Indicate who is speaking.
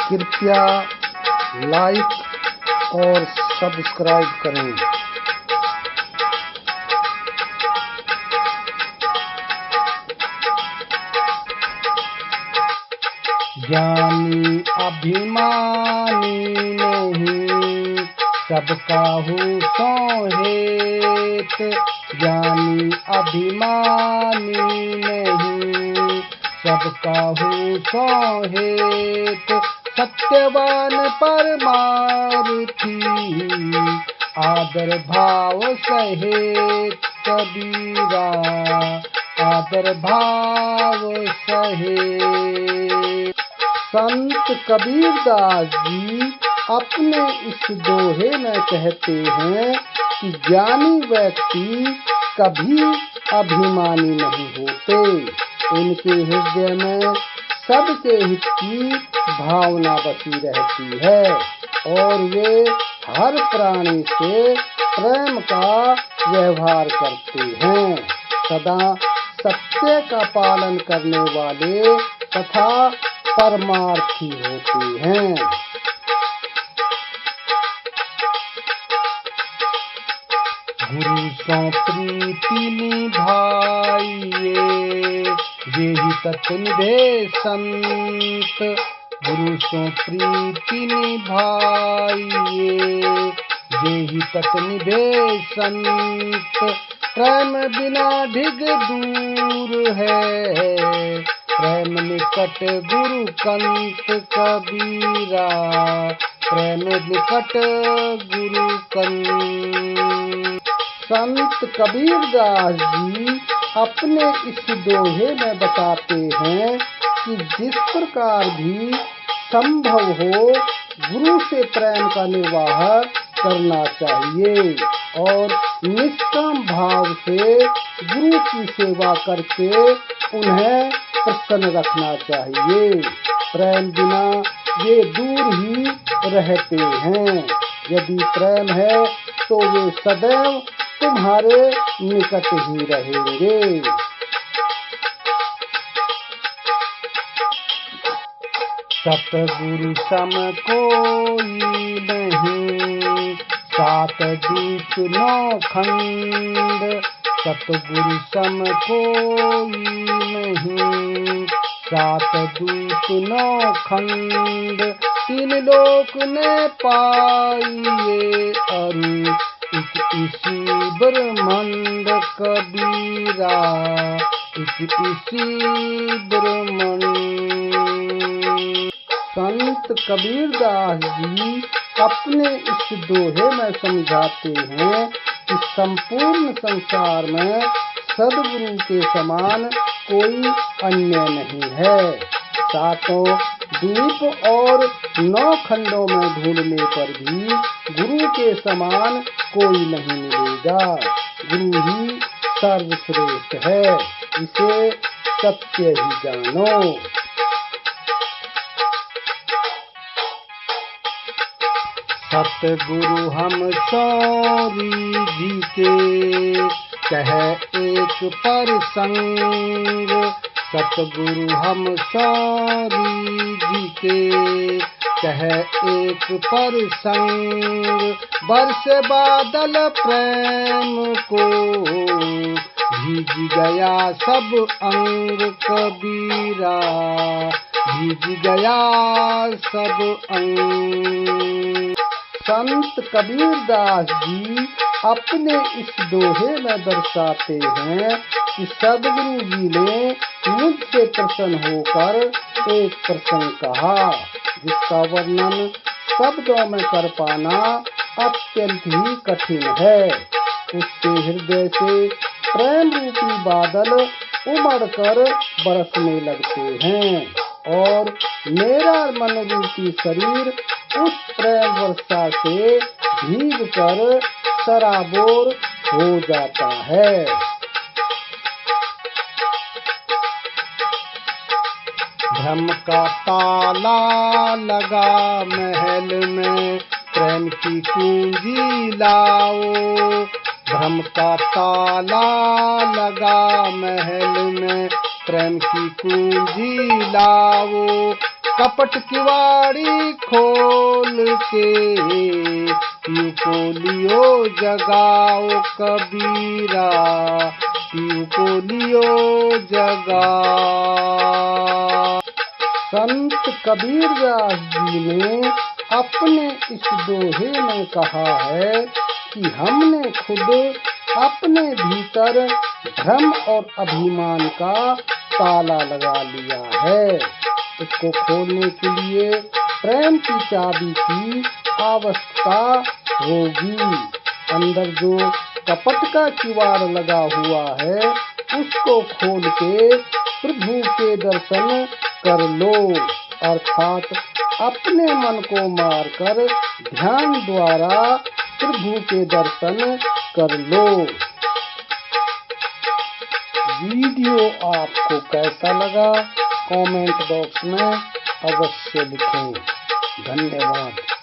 Speaker 1: कृपया लाइक और सब्सक्राइब करें। ज्ञानी अभिमानी नहीं, सबका हूँ सोहेत। ज्ञानी अभिमानी नहीं, सबका हूँ सोहेत। सत्यवान परमार्थी, आदर भाव सहेत। कबीरा आदर भाव सहेत। संत कबीरदास जी अपने इस दोहे में कहते हैं कि ज्ञानी व्यक्ति कभी अभिमानी नहीं होते। उनके हृदय में सबके हित की भावना बसी रहती है और वे हर प्राणी से प्रेम का व्यवहार करते हैं। सदा सत्य का पालन करने वाले तथा परमार्थी होते हैं। गुरु सो प्रीति निभाइए, जेहि तत् निभे संत। गुरु सो प्रीति निभाइए, जेहि तत् निभे संत। प्रेम बिना ढिग दूर है, प्रेम निकट गुरु कंत। कबीरा प्रेम निकट गुरु कंत। संत कबीरदास जी अपने इस दोहे में बताते हैं कि जिस प्रकार भी संभव हो गुरु से प्रेम का निर्वाह करना चाहिए और निष्काम भाव से गुरु की सेवा करके उन्हें प्रसन्न रखना चाहिए। प्रेम बिना वे दूर ही रहते हैं। यदि प्रेम है तो वे सदैव तुम्हारे निकट ही रहेंगे। सतगुरु सम कोई नहीं, सात दीप नौ खंड। सतगुरु सम कोई नहीं, सात दूत नौ खंड। तीन लोक ने पाइए अरु इसी ब्रह्मांड। कबीरा इसी ब्रह्मांड। संत कबीरदास जी अपने इस दोहे में समझाते हैं कि संपूर्ण संसार में सद्गुरु के समान कोई अन्य नहीं है। सातों द्वीप और 9 खंडों में ढूंढने पर भी गुरु के समान कोई नहीं मिलेगा। गुरु ही सर्वश्रेष्ठ है, इसे सत्य ही जानो। सतगुरु हम सौरी जी के, कह एक परसंग। सतगुरु हम सौरी जी के, कह एक परसंग। बरस बादल प्रेम को, भीग गया सब अंग। कबीरा भीग गया सब अंग। संत कबीरदास जी अपने इस दोहे में दर्शाते हैं कि सद्गुरु जी ने मुझसे प्रसन्न होकर एक प्रसंग कहा, जिसका वर्णन शब्दों में कर पाना अत्यंत ही कठिन है। उसके हृदय से प्रेम रूपी बादल उमड़कर बरसने लगते हैं और मेरा मन रूपी शरीर उस प्रेम वर्षा से भीगकर सराबोर हो जाता है। भ्रम का ताला लगा महल में, प्रेम की कुंजी लाओ। भ्रम का ताला लगा महल में, प्रेम की पूंजी लाओ, कपट किवाड़ी खोल के पीऊ को लियो जगाओ कबीरा, पीऊ को लियो जगा। संत कबीरदास जी ने अपने इस दोहे में कहा है कि हमने खुद अपने भीतर भ्रम और अभिमान का ताला लगा लिया है। इसको खोलने के लिए प्रेम की चाबी की आवश्यकता होगी। अंदर जो कपट का किवाड़ लगा हुआ है उसको खोल के प्रभु के दर्शन कर लो, अर्थात अपने मन को मारकर ध्यान द्वारा प्रभु के दर्शन कर लो। वीडियो आपको कैसा लगा कमेंट बॉक्स में अवश्य लिखें। धन्यवाद।